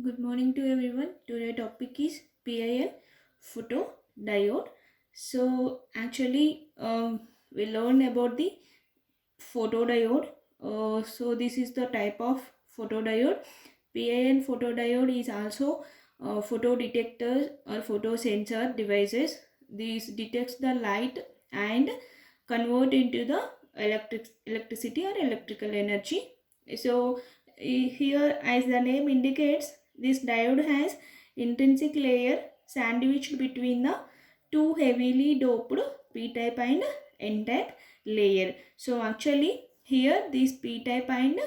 Good morning to everyone. Today topic is PIN photodiode. So actually we learn about the photodiode. So this is the type of photodiode. PIN photodiode is also photodetectors or photosensor devices. These detects the light and convert into the electricity or electrical energy. So here, as the name indicates, this diode has intrinsic layer sandwiched between the two heavily doped p-type and n-type layer. So actually here this p-type and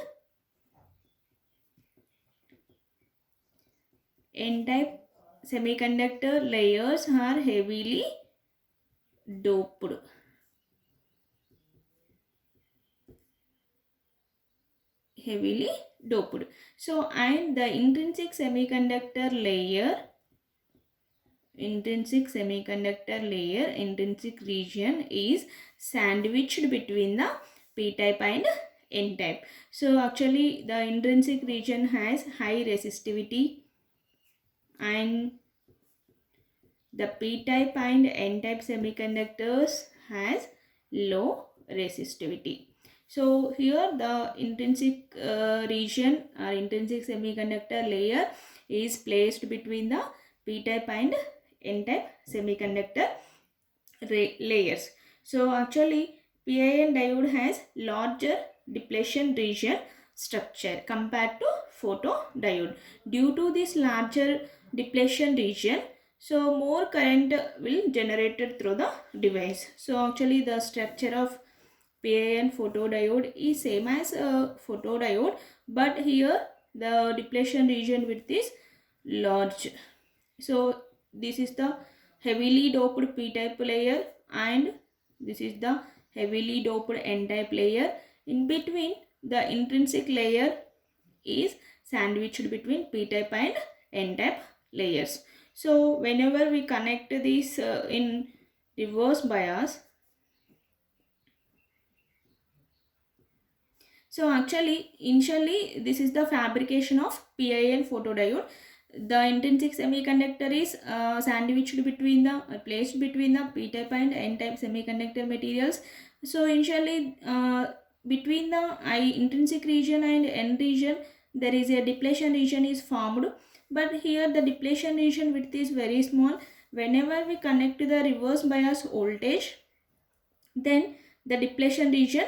n-type semiconductor layers are doped heavily doped. So and the intrinsic region is sandwiched between the p-type and n-type. So actually the intrinsic region has high resistivity and the p-type and n-type semiconductors has low resistivity. So here the intrinsic region or intrinsic semiconductor layer is placed between the p-type and n-type semiconductor layers. So actually PIN diode has larger depletion region structure compared to photodiode. Due to this larger depletion region, so more current will generated through the device. So actually the structure of PIN photodiode is same as a photodiode, but here the depletion region width is large. So this is the heavily doped p-type layer and this is the heavily doped n-type layer. In between, the intrinsic layer is sandwiched between p-type and n-type layers. So whenever we connect this in reverse bias, so actually initially this is the fabrication of PIN photodiode. The intrinsic semiconductor is sandwiched between the placed between the p-type and n-type semiconductor materials. So initially between the intrinsic region and n region there is a depletion region is formed, but here the depletion region width is very small. Whenever we connect to the reverse bias voltage, then the depletion region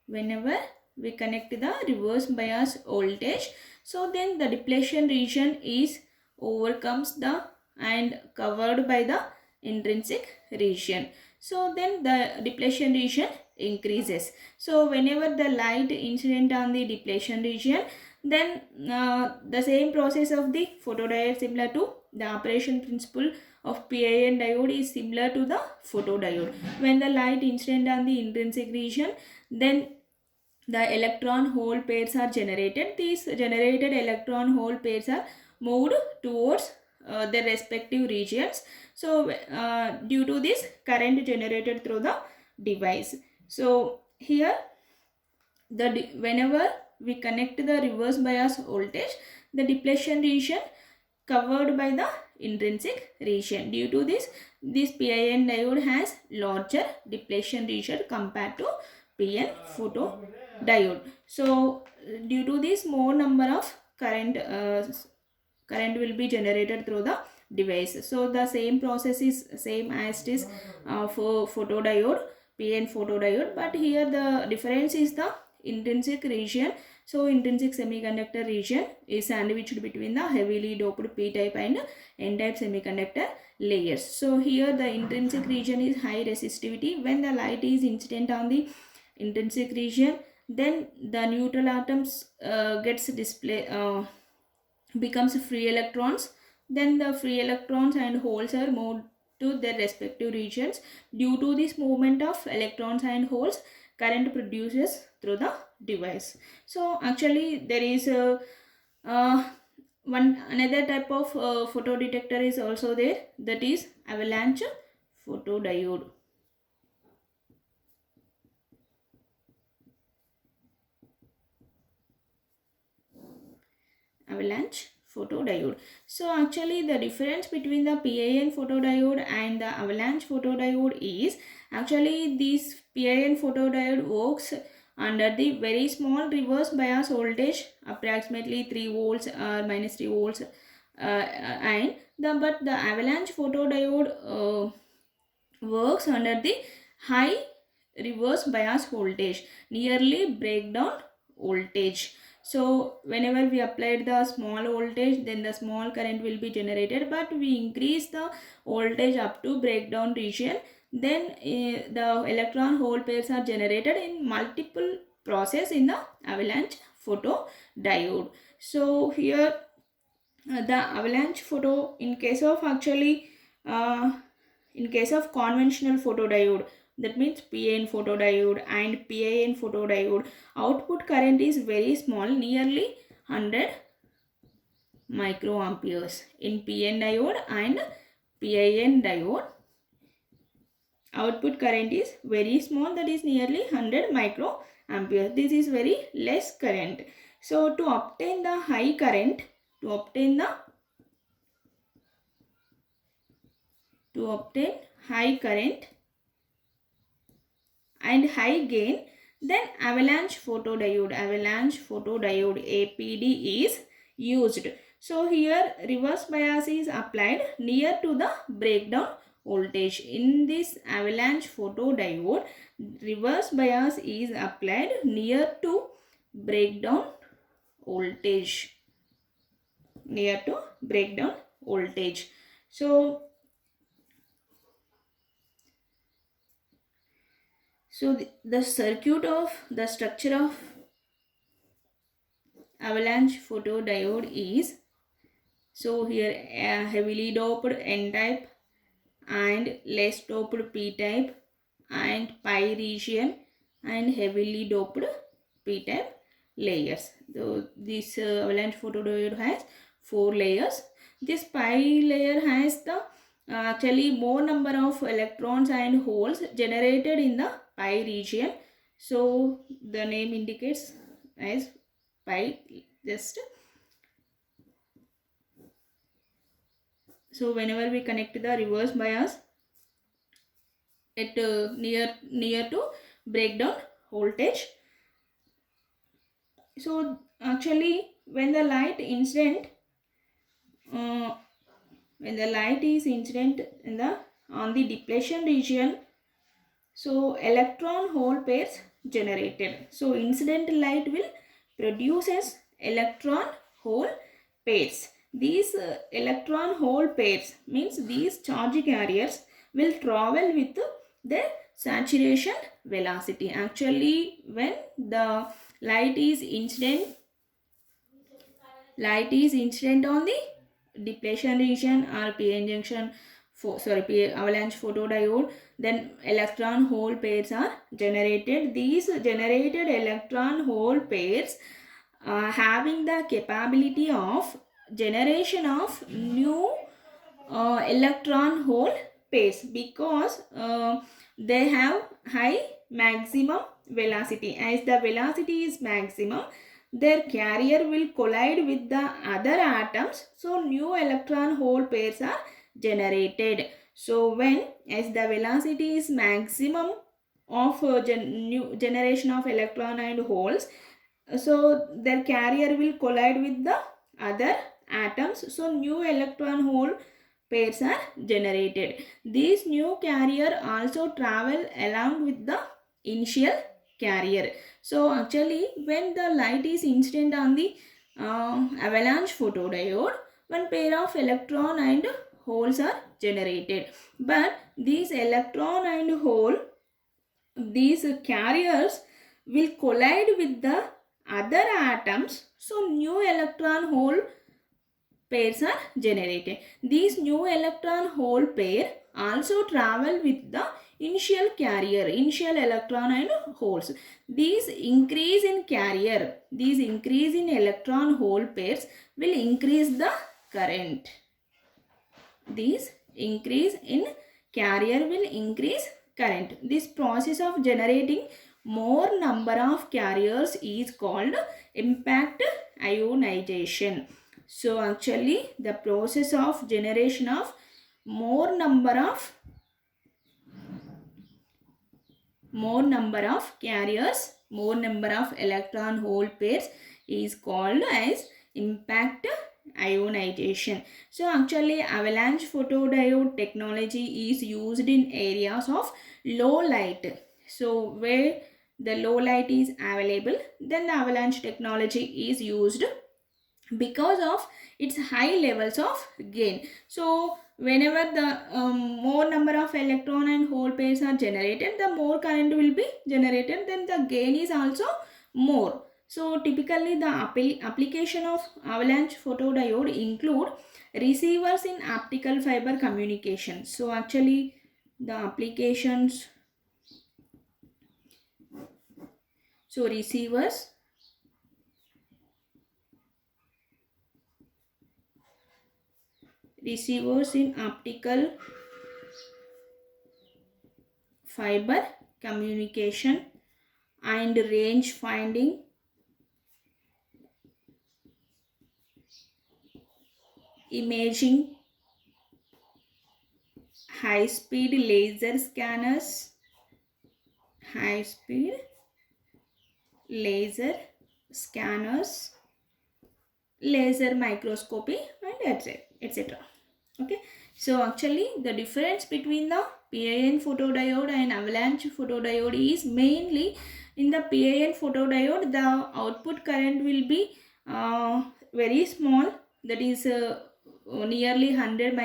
whenever we connect the reverse bias voltage, so then the depletion region is overcomes the and covered by the intrinsic region. So then the depletion region increases. So whenever the light incident on the depletion region, then the same process of the photodiode similar to the operation principle of PIN diode is similar to the photodiode. When the light incident on the intrinsic region, then the electron hole pairs are generated. These generated electron hole pairs are moved towards their respective regions. So due to this current generated through the device. So here whenever we connect the reverse bias voltage, the depletion region covered by the intrinsic region. Due to this PIN diode has larger depletion region compared to PN photodiode. So due to this more number of current will be generated through the device. So the same process is same as it is for photodiode, PN photodiode, but here the difference is the intrinsic region. So intrinsic semiconductor region is sandwiched between the heavily doped p-type and n-type semiconductor layers. So here the intrinsic region is high resistivity. When the light is incident on the intrinsic region, then the neutral atoms gets display becomes free electrons. Then the free electrons and holes are moved to their respective regions. Due to this movement of electrons and holes, current produces through the device. So actually there is a one another type of photodetector is also there, that is avalanche photodiode. avalanche photodiode. So actually the difference between the PIN photodiode and the avalanche photodiode is actually this PIN photodiode works under the very small reverse bias voltage, approximately 3 volts or minus 3 volts, but the avalanche photodiode works under the high reverse bias voltage, nearly breakdown voltage. So whenever we applied the small voltage, then the small current will be generated, but we increase the voltage up to breakdown region, then the electron hole pairs are generated in multiple process in the avalanche photodiode. So here the avalanche photo, in case of actually in case of conventional photodiode, that means PN photodiode and PIN photodiode, output current is very small, nearly 100 microamperes. In PN diode and PIN diode, output current is very small, that is nearly 100 microamperes. This is very less current. So to obtain the high current, to obtain high current and high gain, then avalanche photodiode APD is used. So here reverse bias is applied near to the breakdown voltage. In this avalanche photodiode, reverse bias is applied near to breakdown voltage, So the circuit of the structure of avalanche photodiode is, so here heavily doped N-type and less doped P-type and pi region and heavily doped P-type layers. So this avalanche photodiode has 4 layers. This pi layer has the actually more number of electrons and holes generated in the pi region. So the name indicates as pi. So whenever we connect the reverse bias at near to breakdown voltage, so actually when the light is incident in the on the depletion region, so electron hole pairs generated. So incident light will produces electron hole pairs. These electron hole pairs means these charge carriers will travel with the saturation velocity. Actually when the light is incident on the depletion region or PN junction avalanche photodiode, then electron hole pairs are generated. These generated electron hole pairs having the capability of generation of new electron hole pairs, because they have high maximum velocity. As the velocity is maximum, their carrier will collide with the other atoms, so new electron hole pairs are generated. So when as the velocity is maximum of new generation of electron and holes, so their carrier will collide with the other atoms, so new electron hole pairs are generated. These new carrier also travel along with the initial carrier. So actually when the light is incident on the avalanche photodiode, one pair of electron and holes are generated, but these electron and hole, these carriers will collide with the other atoms, so new electron hole pairs are generated. These new electron hole pair also travel with the initial carrier, initial electron and holes. These increase in electron hole pairs will increase the current. These increase in carrier will increase current. This process of generating more number of carriers is called impact ionization. So actually the process of generation of more number of carriers, more number of electron hole pairs is called as impact ionization. So actually avalanche photodiode technology is used in areas of low light. So where the low light is available, then the avalanche technology is used because of its high levels of gain. So whenever the more number of electron and hole pairs are generated, the more current will be generated, then the gain is also more. So typically the application of avalanche photodiode include receivers in optical fiber communication. So actually the applications, so receivers in optical fiber communication and range finding, imaging, high speed laser scanners, high speed laser scanners, laser microscopy, and etc. Okay, so actually the difference between the PIN photodiode and avalanche photodiode is mainly in the PIN photodiode the output current will be very small, that is nearly 100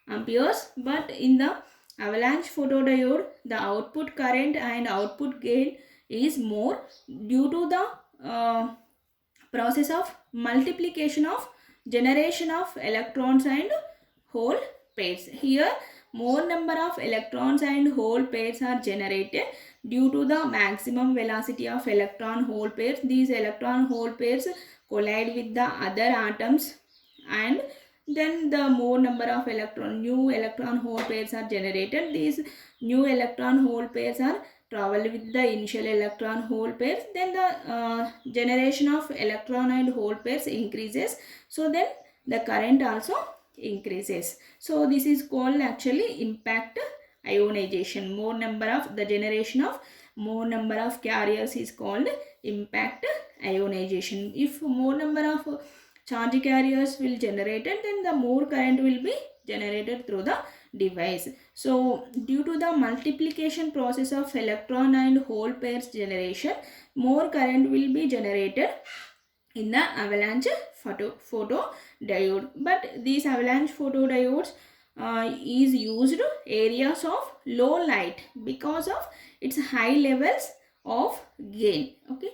amperes, but in the avalanche photodiode the output current and output gain is more due to the process of multiplication of generation of electrons and hole pairs. Here more number of electrons and hole pairs are generated due to the maximum velocity of electron hole pairs. These electron hole pairs collide with the other atoms, and then the more number of new electron hole pairs are generated. These new electron hole pairs are travel with the initial electron hole pairs, then the generation of electron and hole pairs increases, so then the current also increases. So this is called actually impact ionization. More number of the generation of more number of carriers is called impact ionization. If more number of charge carriers will generated, then the more current will be generated through the device. So due to the multiplication process of electron and hole pairs generation, more current will be generated in the avalanche photodiode. But these avalanche photodiodes is used areas of low light because of its high levels of gain. Okay,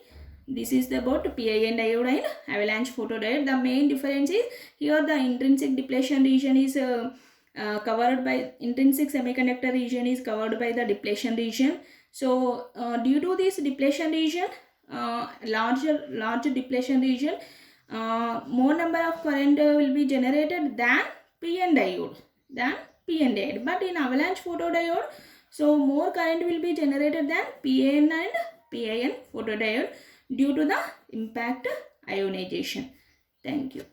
this is about PIN diode and avalanche photodiode. The main difference is here the intrinsic depletion region is covered by intrinsic semiconductor region is covered by the depletion region. So due to this depletion region, large depletion region, more number of current will be generated than PN diode, but in avalanche photodiode, so more current will be generated than PN and PIN photodiode due to the impact ionization. Thank you.